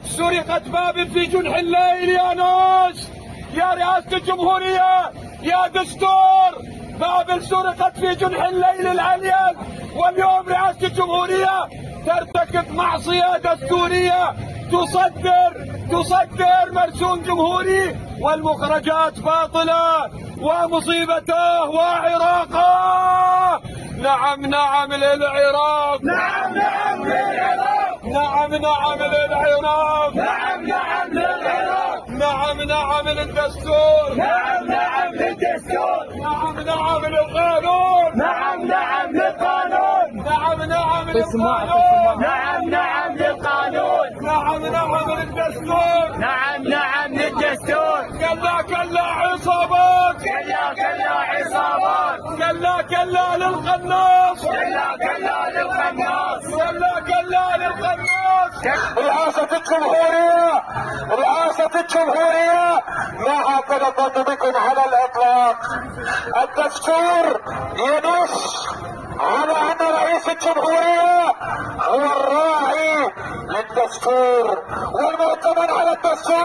سرقت باب في جنح الليل يا ناس، يا رئاسة الجمهورية، يا دستور. بابل سرقت في جنح الليل الأليل، واليوم رئاسة الجمهورية ترتكب معصية دستورية، تصدر مرسوم جمهوري والمخرجات باطلة ومصيبته وعراقه. نعم نعم للعراق، نعم نعم للعراق، نعم نعم للعراق، نعم نعم للعراق، نعم نعم للدستور، نعم نعم للدستور، نعم نعم للقانون، نعم نعم للقانون، نعم نعم للقانون، نعم نعم للقانون، نعم نعم للدستور. نعم نعم للدستور. كلا كلا عصابات، كلا كلا عصابات، كلا كلا للقناص، كلا كلا للقناص، كلا كلا للقناص. رئاسة الجمهورية، رئاسة الجمهورية ما هكذا تطبيق على الإطلاق. الدستور ينص على أن رئيس الجمهورية هو الراعي للدستور والمؤتمن على الدستور.